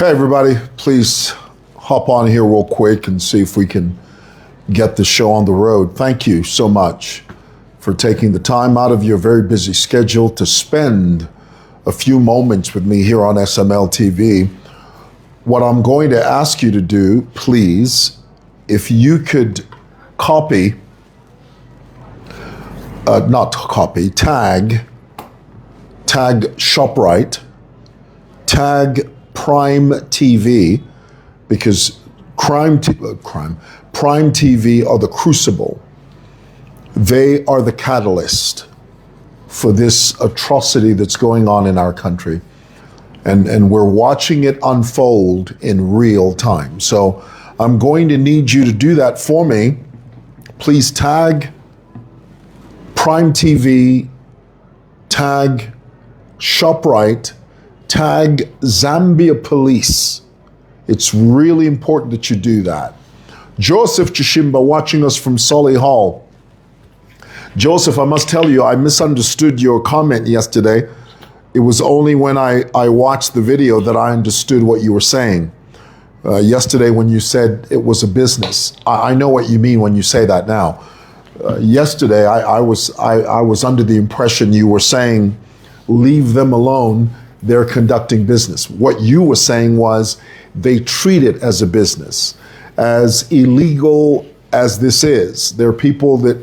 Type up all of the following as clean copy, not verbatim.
Hey everybody, please hop on here real quick and see if we can get the show on the road. Thank you so much for taking the time out of your very busy schedule to spend a few moments with me here on SML TV. What I'm going to ask you to do, please, if you could tag ShopRite, tag Prime TV, because Prime TV are the crucible. They are the catalyst for this atrocity that's going on in our country. And we're watching it unfold in real time. So I'm going to need you to do that for me. Please tag Prime TV, tag ShopRite, tag Zambia Police. It's really important that you do that. Joseph Chishimba watching us from Solly Hall. Joseph, I must tell you, I misunderstood your comment yesterday. It was only when I watched the video that I understood what you were saying. Yesterday when you said it was a business. I know what you mean when you say that now. Yesterday I was under the impression you were saying, leave them alone, they're conducting business. What you were saying was they treat it as a business. As illegal as this is, there are people that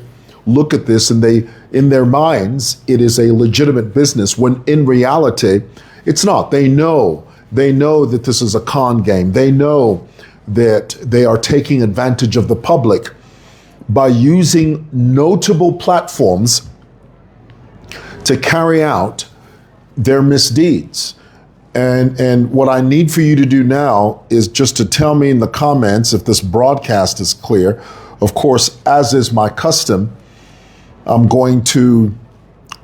look at this and they, in their minds, it is a legitimate business, when in reality, it's not. They know that this is a con game. They know that they are taking advantage of the public by using notable platforms to carry out their misdeeds. And what I need for you to do now is just to tell me in the comments if this broadcast is clear. Of course, as is my custom, I'm going to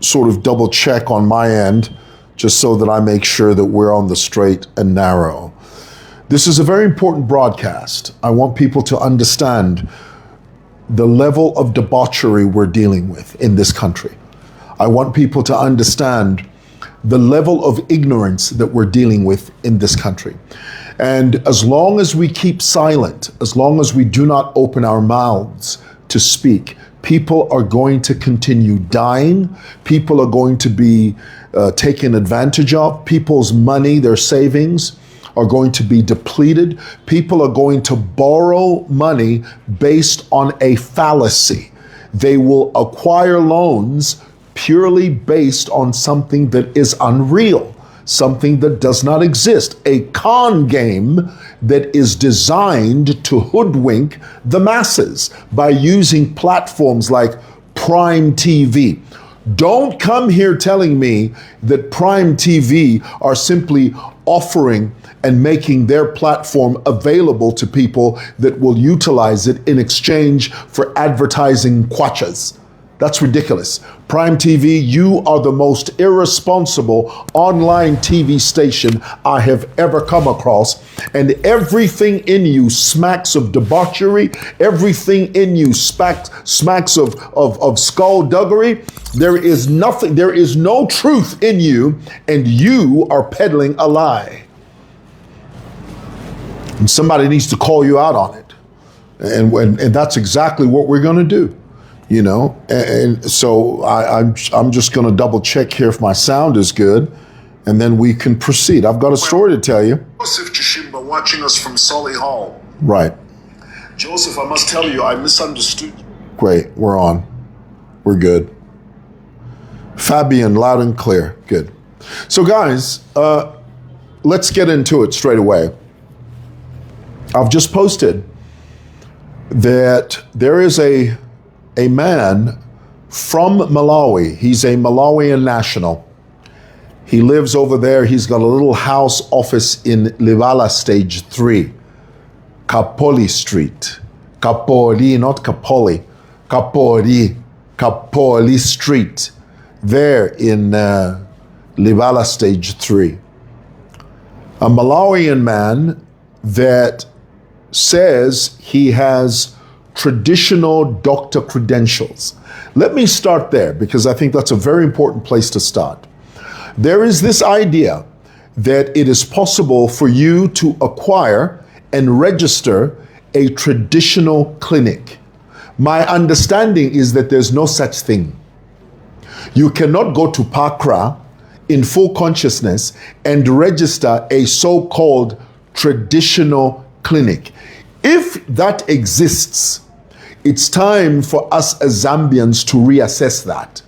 sort of double check on my end just so that I make sure that we're on the straight and narrow. This is a very important broadcast. I want people to understand the level of debauchery we're dealing with in this country. I want people to understand the level of ignorance that we're dealing with in this country. And as long as we keep silent, as long as we do not open our mouths to speak, people are going to continue dying. People are going to be taken advantage of. People's money, their savings, are going to be depleted. People are going to borrow money based on a fallacy. They will acquire loans purely based on something that is unreal, something that does not exist, a con game that is designed to hoodwink the masses by using platforms like Prime TV. Don't come here telling me that Prime TV are simply offering and making their platform available to people that will utilize it in exchange for advertising kwachas. That's ridiculous. Prime TV, you are the most irresponsible online TV station I have ever come across. And everything in you smacks of debauchery. Everything in you smacks of skullduggery. There is nothing, there is no truth in you, and you are peddling a lie. And somebody needs to call you out on it. And that's exactly what we're going to do. You know, and so I'm just going to double check here if my sound is good, and then we can proceed. I've got a story to tell you. Joseph Chishimba watching us from Solly Hall. Right. Joseph, I must tell you, I misunderstood. Great, we're on. We're good. Fabian, loud and clear. Good. So guys, let's get into it straight away. I've just posted that there is a man from Malawi. He's a Malawian national. He lives over there. He's got a little house office in Livala Stage 3, Kapoli Street. Kapoli, not Kapoli. Kapoli Street, there in Livala Stage 3. A Malawian man that says he has traditional doctor credentials. Let me start there because I think that's a very important place to start. There is this idea that it is possible for you to acquire and register a traditional clinic. My understanding is that there's no such thing. You cannot go to Pakra in full consciousness and register a so-called traditional clinic. If that exists, it's time for us as Zambians to reassess that.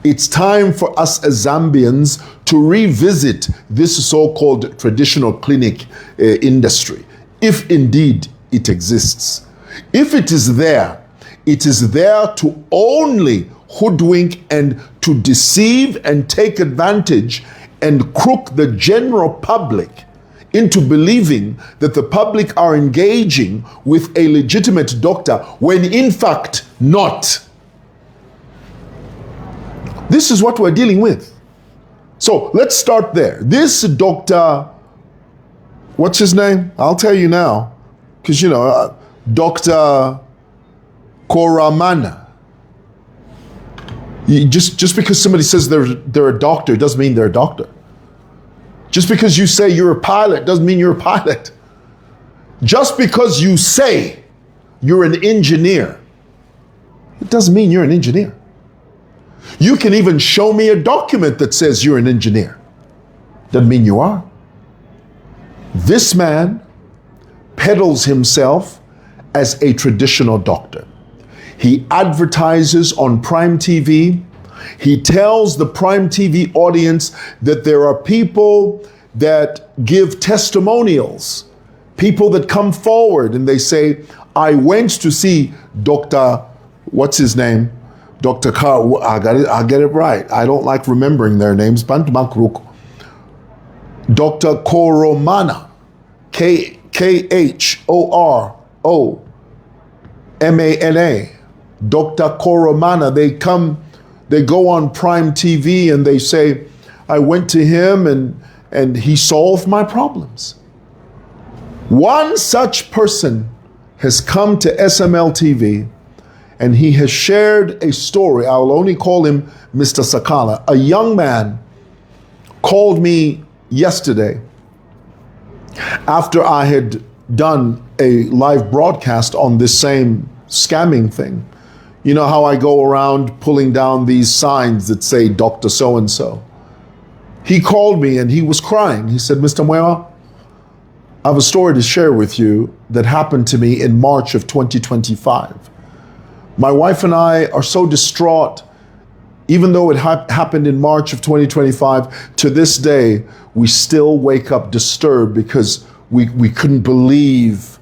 It's time for us as Zambians to revisit this so-called traditional clinic industry, if indeed it exists. If it is there to only hoodwink and to deceive and take advantage and crook the general public into believing that the public are engaging with a legitimate doctor when in fact not. This is what we're dealing with. So let's start there. This doctor, what's his name? I'll tell you now, because Dr. Khoromana. Just because somebody says they're a doctor doesn't mean they're a doctor. Just because you say you're a pilot doesn't mean you're a pilot. Just because you say you're an engineer, it doesn't mean you're an engineer. You can even show me a document that says you're an engineer. Doesn't mean you are. This man peddles himself as a traditional doctor. He advertises on Prime TV. He tells the Prime TV audience that there are people that give testimonials, people that come forward and they say, I went to see Dr. What's his name? Dr. I'll get it right. I don't like remembering their names. Dr. Khoromana, Khoromana. Dr. Khoromana, they go on Prime TV and they say, I went to him and he solved my problems. One such person has come to SML TV and he has shared a story. I will only call him Mr. Sakala. A young man called me yesterday after I had done a live broadcast on this same scamming thing. You know how I go around pulling down these signs that say Dr. So-and-so. He called me and he was crying. He said, Mr. MWEWA, I have a story to share with you that happened to me in March of 2025. My wife and I are so distraught, even though it happened in March of 2025, to this day, we still wake up disturbed because we couldn't believe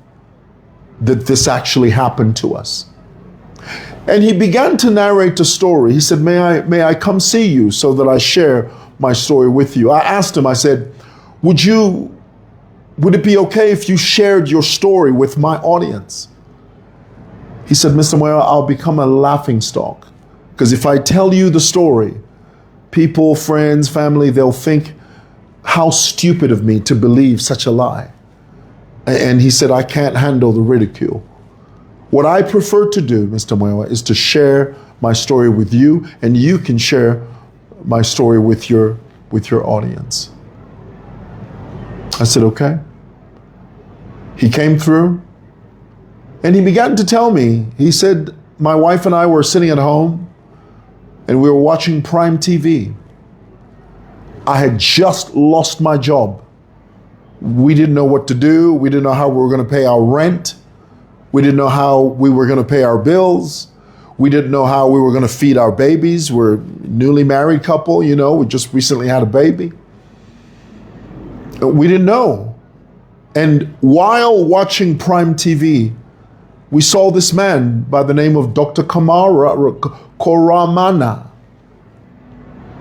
that this actually happened to us. And he began to narrate the story. He said, may I come see you so that I share my story with you? I asked him, I said, would it be okay if you shared your story with my audience? He said, Mr. MWEWA, I'll become a laughingstock. Because if I tell you the story, people, friends, family, they'll think how stupid of me to believe such a lie. And he said, I can't handle the ridicule. What I prefer to do, Mr. MWEWA, is to share my story with you, and you can share my story with your audience. I said, okay. He came through, and he began to tell me, he said, my wife and I were sitting at home, and we were watching Prime TV. I had just lost my job. We didn't know what to do. We didn't know how we were going to pay our rent. We didn't know how we were going to pay our bills. We didn't know how we were going to feed our babies. We're a newly married couple, we just recently had a baby. We didn't know. And while watching Prime TV, we saw this man by the name of Dr. Khoromana,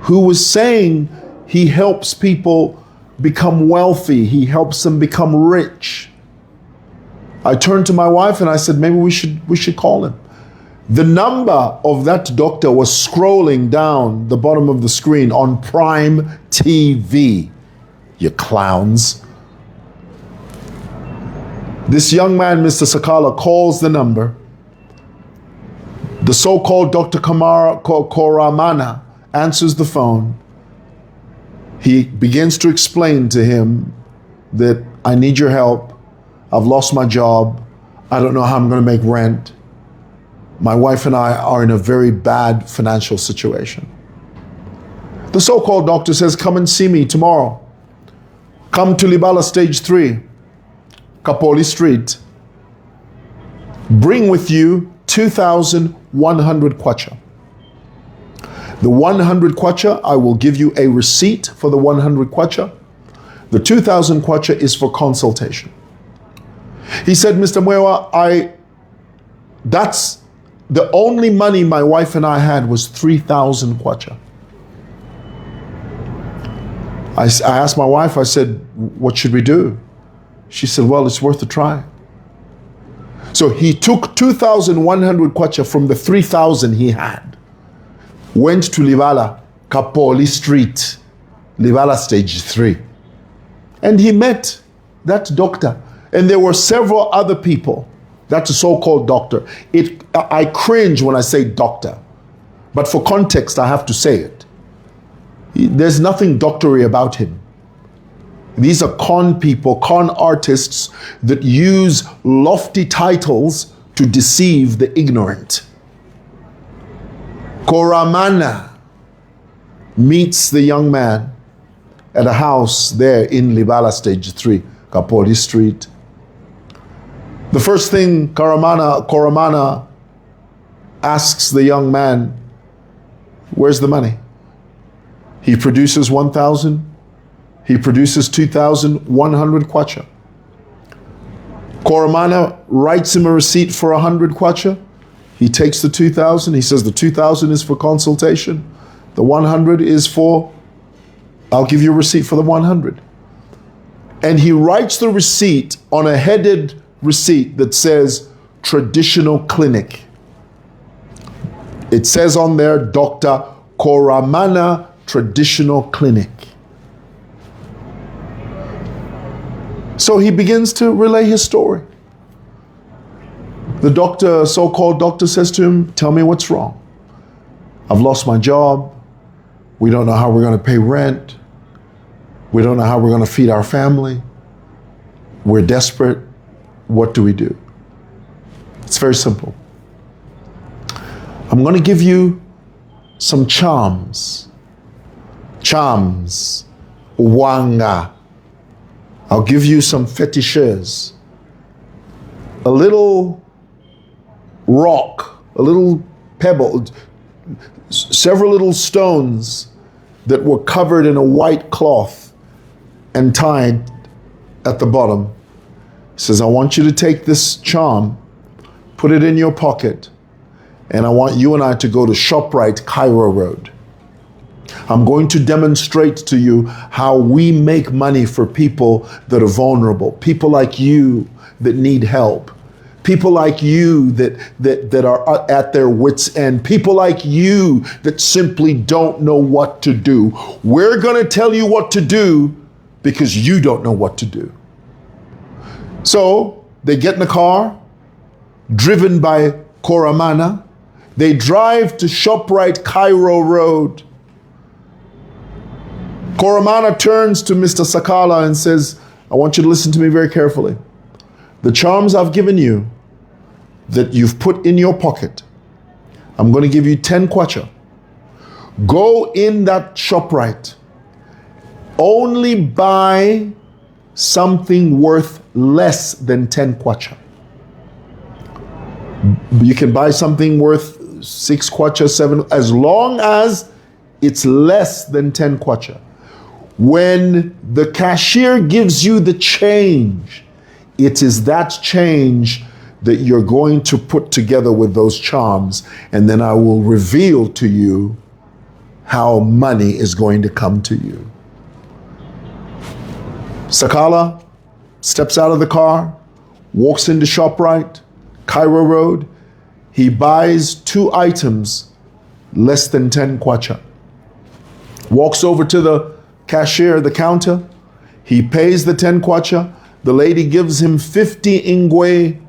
who was saying he helps people become wealthy. He helps them become rich. I turned to my wife and I said, maybe we should call him. The number of that doctor was scrolling down the bottom of the screen on Prime TV. You clowns. This young man, Mr. Sakala, calls the number. The so-called Dr. Khoromana answers the phone. He begins to explain to him that I need your help. I've lost my job. I don't know how I'm going to make rent. My wife and I are in a very bad financial situation. The so-called doctor says, come and see me tomorrow. Come to Libala Stage 3, Kapoli Street. Bring with you 2,100 kwacha. The 100 kwacha, I will give you a receipt for the 100 kwacha. The 2,000 kwacha is for consultation. He said, Mr. MWEWA, that's the only money my wife and I had was 3,000 kwacha. I asked my wife, I said, what should we do? She said, well, it's worth a try. So he took 2,100 kwacha from the 3,000 he had, went to Libala, Kapoli Street, Libala Stage 3. And he met that doctor. And there were several other people. That's a so-called doctor. I cringe when I say doctor. But for context, I have to say it. There's nothing doctory about him. These are con people, con artists that use lofty titles to deceive the ignorant. Khoromana meets the young man at a house there in Libala Stage 3, Kapoli Street. The first thing Khoromana asks the young man, where's the money? He produces 1,000. He produces 2,100 kwacha. Khoromana writes him a receipt for 100 kwacha. He takes the 2,000. He says the 2,000 is for consultation. The 100 is for, I'll give you a receipt for the 100. And he writes the receipt on a headed receipt that says traditional clinic. It says on there, Dr. Khoromana Traditional Clinic. So he begins to relay his story. The doctor, so-called doctor, says to him, tell me what's wrong. I've lost my job. We don't know how we're going to pay rent. We don't know how we're going to feed our family. We're desperate. What do we do? It's very simple. I'm going to give you some charms. Charms. Wanga. I'll give you some fetishes. A little rock, a little pebble, several little stones that were covered in a white cloth and tied at the bottom. He says, I want you to take this charm, put it in your pocket, and I want you and I to go to ShopRite, Cairo Road. I'm going to demonstrate to you how we make money for people that are vulnerable, people like you that need help, people like you that are at their wits' end, people like you that simply don't know what to do. We're going to tell you what to do because you don't know what to do. So they get in a car, driven by Khoromana. They drive to ShopRite, Cairo Road. Khoromana turns to Mr. Sakala and says, I want you to listen to me very carefully. The charms I've given you that you've put in your pocket, I'm going to give you 10 kwacha. Go in that ShopRite. Only buy something worth less than 10 kwacha. You can buy something worth 6 kwacha, 7, as long as it's less than 10 kwacha. When the cashier gives you the change, it is that change that you're going to put together with those charms, and then I will reveal to you how money is going to come to you. Sakala steps out of the car, walks into ShopRite, Cairo Road. He buys 2 items less than 10 kwacha. Walks over to the cashier at the counter. He pays the 10 kwacha. The lady gives him 50 ingwe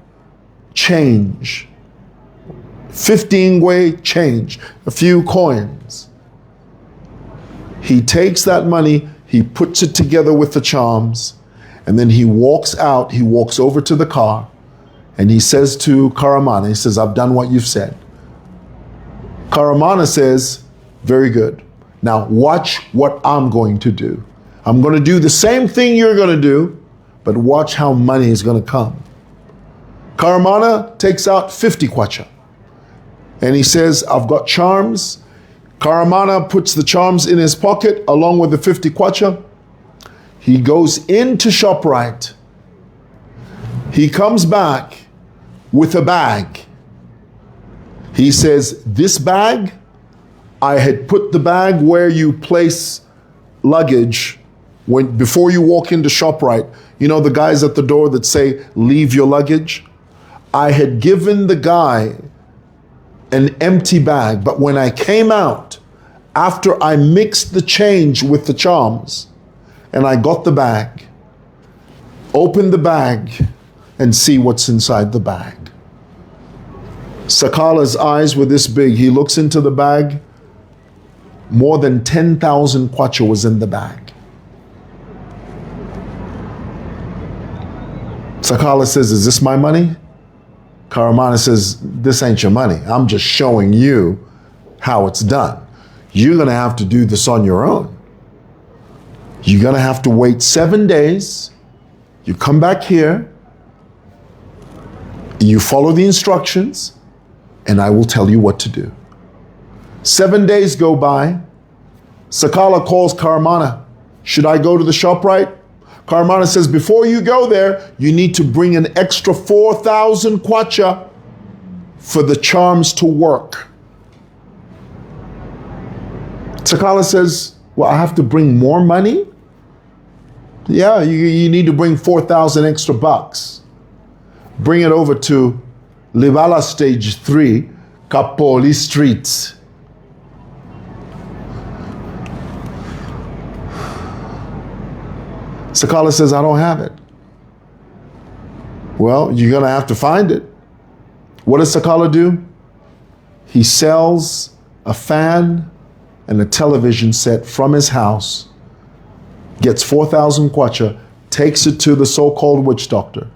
change. 50 ingwe change, a few coins. He takes that money, he puts it together with the charms, and then he walks out, he walks over to the car, and he says to Khoromana, he says, I've done what you've said. Khoromana says, very good. Now watch what I'm going to do. I'm going to do the same thing you're going to do, but watch how money is going to come. Khoromana takes out 50 kwacha. And he says, I've got charms. Khoromana puts the charms in his pocket along with the 50 kwacha. He goes into ShopRite. He comes back with a bag. He says, this bag, I had put the bag where you place luggage before you walk into ShopRite. You know the guys at the door that say, leave your luggage? I had given the guy an empty bag, but when I came out, after I mixed the change with the charms, and I got the bag, open the bag and see what's inside the bag. Sakala's eyes were this big. He looks into the bag. More than 10,000 kwacha was in the bag. Sakala says, is this my money? Khoromana says, this ain't your money. I'm just showing you how it's done. You're going to have to do this on your own. You're going to have to wait 7 days. You come back here. You follow the instructions, and I will tell you what to do. 7 days go by. Sakala calls Khoromana. Should I go to the ShopRite? Khoromana says, before you go there, you need to bring an extra 4,000 kwacha for the charms to work. Sakala says, well, I have to bring more money? Yeah, you need to bring 4,000 extra bucks. Bring it over to Libala Stage 3, Kapoli Street. Sakala says, I don't have it. Well, you're going to have to find it. What does Sakala do? He sells a fan and a television set from his house, gets 4,000 kwacha, takes it to the so-called witch doctor.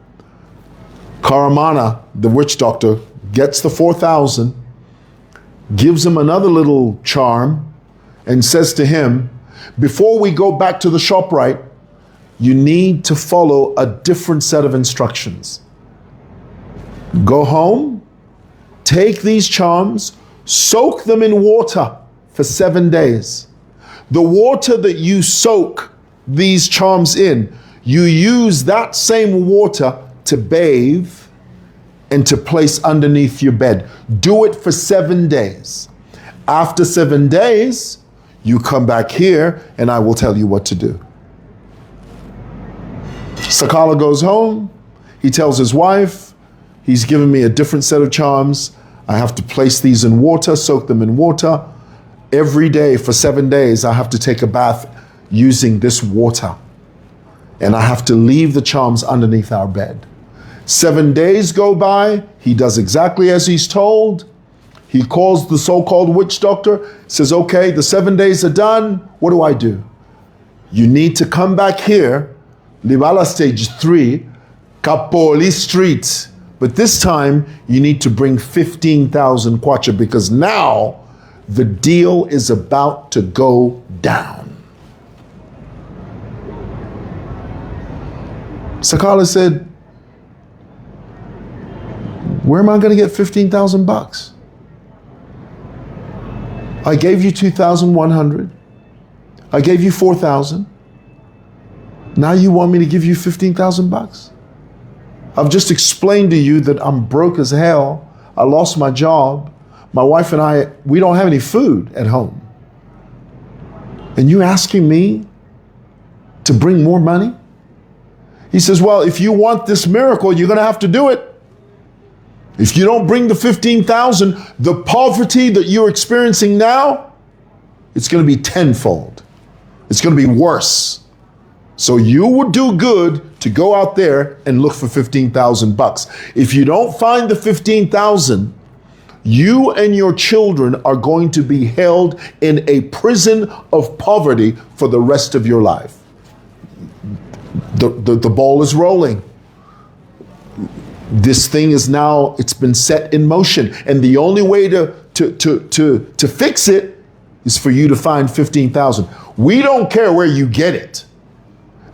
Khoromana, the witch doctor, gets the 4,000, gives him another little charm, and says to him, before we go back to the ShopRite, you need to follow a different set of instructions. Go home, take these charms, soak them in water for 7 days. The water that you soak these charms in, you use that same water to bathe and to place underneath your bed. Do it for 7 days. After 7 days, you come back here and I will tell you what to do. Sakala goes home. He tells his wife, he's given me a different set of charms. I have to place these in water, soak them in water. Every day for 7 days, I have to take a bath using this water. And I have to leave the charms underneath our bed. 7 days go by. He does exactly as he's told. He calls the so-called witch doctor, says, okay, the 7 days are done. What do I do? You need to come back here, Libala Stage 3, Kapoli Street. But this time, you need to bring 15,000 kwacha because now the deal is about to go down. Sakala said, where am I going to get 15,000 bucks? I gave you 2,100. I gave you 4,000. Now you want me to give you 15,000 bucks? I've just explained to you that I'm broke as hell. I lost my job. My wife and I, we don't have any food at home. And you asking me to bring more money? He says, well, if you want this miracle, you're going to have to do it. If you don't bring the 15,000, the poverty that you're experiencing now, it's going to be tenfold. It's going to be worse. So you would do good to go out there and look for 15,000 bucks. If you don't find the 15,000, You and your children are going to be held in a prison of poverty for the rest of your life. The ball is rolling. This thing is now, it's been set in motion. And the only way to fix it is for you to find 15,000. We don't care where you get it.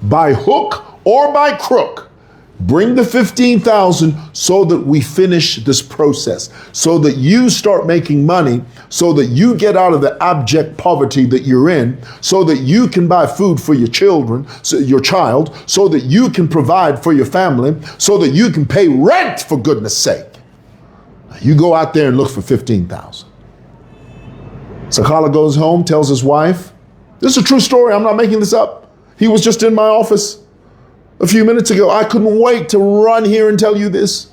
By hook or by crook, bring the 15,000 so that we finish this process, so that you start making money, so that you get out of the abject poverty that you're in, so that you can buy food for your children, so your child, so that you can provide for your family, so that you can pay rent, for goodness sake. You go out there and look for 15,000. Sakala goes home, tells his wife, this is a true story, I'm not making this up. He was just in my office a few minutes ago. I couldn't wait to run here and tell you this.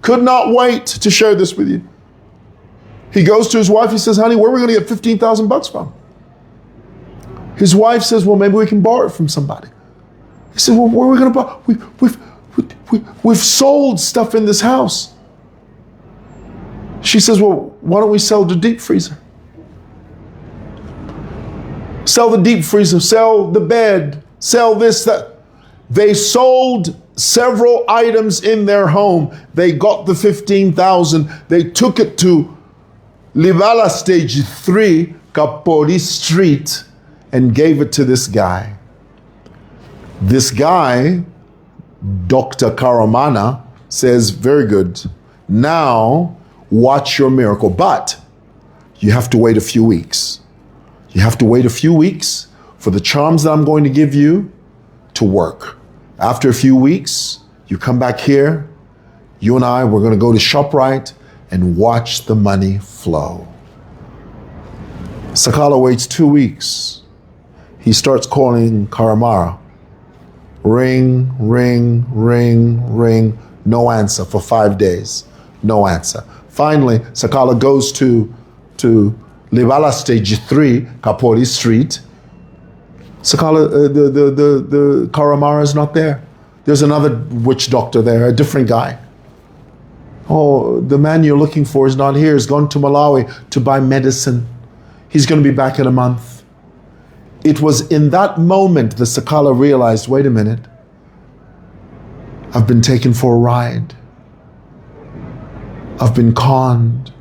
Could not wait to share this with you. He goes to his wife, he says, honey, where are we going to get 15,000 bucks from? His wife says, well, maybe we can borrow it from somebody. He said, well, where are we going to borrow? We've sold stuff in this house. She says, well, why don't we sell the deep freezer? Sell the deep freezer, sell the bed, sell this, that. They sold several items in their home. They got the 15,000. They took it to Livala Stage 3, Kapoli Street, and gave it to this guy. This guy, Dr. Khoromana, says, very good. Now, watch your miracle. But you have to wait a few weeks. You have to wait a few weeks for the charms that I'm going to give you to work. After a few weeks, you come back here, you and I, we're going to go to ShopRite and watch the money flow. Sakala waits 2 weeks. He starts calling Khoromana. Ring, ring, ring, ring. No answer for 5 days. No answer. Finally, Sakala goes to Livala Stage 3, Kapoli Street. Sakala, the Khoromana is not there. There's another witch doctor there, a different guy. Oh, the man you're looking for is not here. He's gone to Malawi to buy medicine. He's going to be back in a month. It was in that moment that Sakala realized, wait a minute, I've been taken for a ride. I've been conned.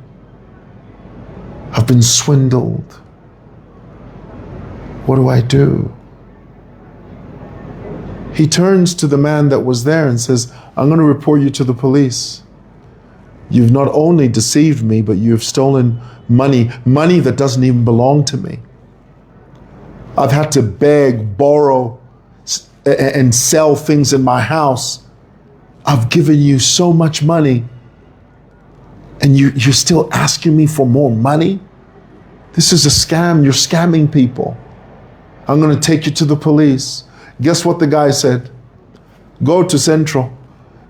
I've been swindled. What do I do? He turns to the man that was there and says, I'm going to report you to the police. You've not only deceived me, but you've stolen money that doesn't even belong to me. I've had to beg, borrow, and sell things in my house. I've given you so much money, and you're still asking me for more money? This is a scam. You're scamming people. I'm going to take you to the police. Guess what the guy said? Go to Central.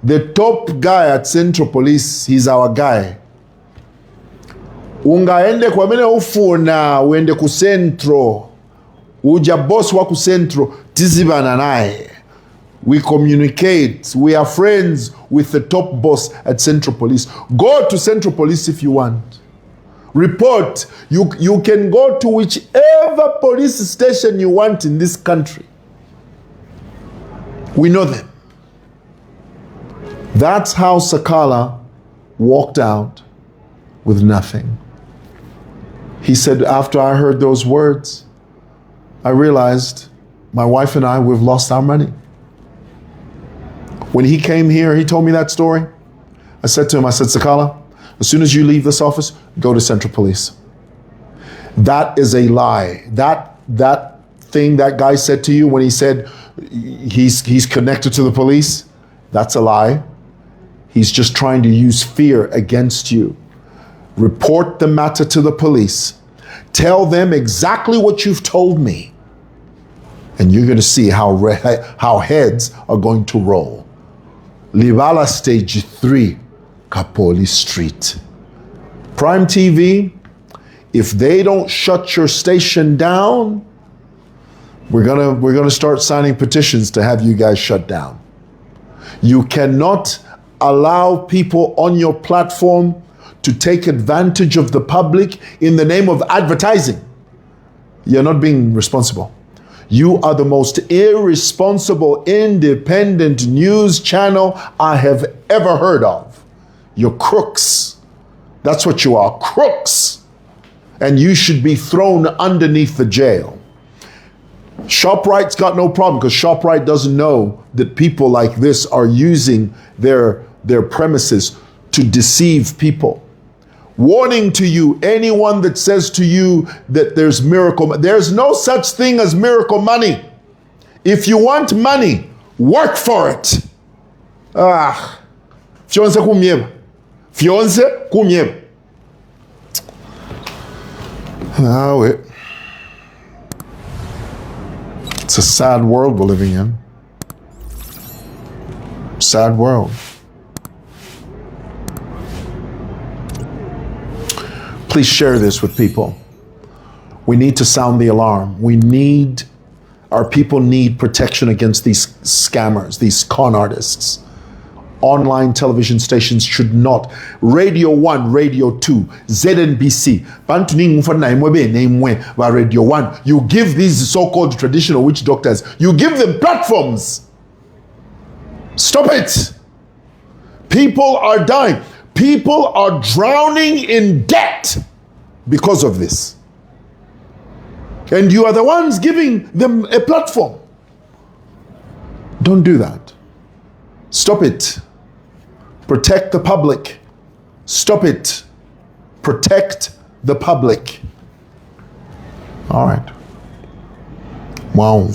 The top guy at Central Police, he's our guy. Ungaende kwa mene ufuna, uende ku Central. Uja boss wa ku Central, tizibana nae. We communicate. We are friends with the top boss at Central Police. Go to Central Police if you want. Report. You can go to whichever police station you want in this country. We know them. That's how Sakala walked out with nothing. He said, after I heard those words, I realized my wife and I, we've lost our money. When he came here, he told me that story. I said to him, I said, Sakala, as soon as you leave this office, go to Central Police. That is a lie. That thing that guy said to you when he said he's connected to the police, that's a lie. He's just trying to use fear against you. Report the matter to the police. Tell them exactly what you've told me. And you're going to see how heads are going to roll. Livala Stage 3, Kapoli Street. Prime TV, if they don't shut your station down, we're gonna start signing petitions to have you guys shut down. You cannot allow people on your platform to take advantage of the public in the name of advertising, you're not being responsible. You are the most irresponsible independent news channel I have ever heard of. You're crooks. That's what you are, crooks. And you should be thrown underneath the jail. ShopRite's got no problem because ShopRite doesn't know that people like this are using their premises to deceive people. Warning to you, anyone that says to you that there's no such thing as miracle money. If you want money, work for it. Fionse kumyeba. Fionse kumyeba. It's a sad world we're living in. Sad world. Please share this with people. We need to sound the alarm. Our people need protection against these scammers, these con artists. Online television stations should not. Radio 1, Radio 2, ZNBC. Radio 1. You give these so-called traditional witch doctors, you give them platforms. Stop it. People are dying. People are drowning in debt because of this. And you are the ones giving them a platform. Don't do that. Stop it. Protect the public. Stop it. Protect the public. All right. Wow.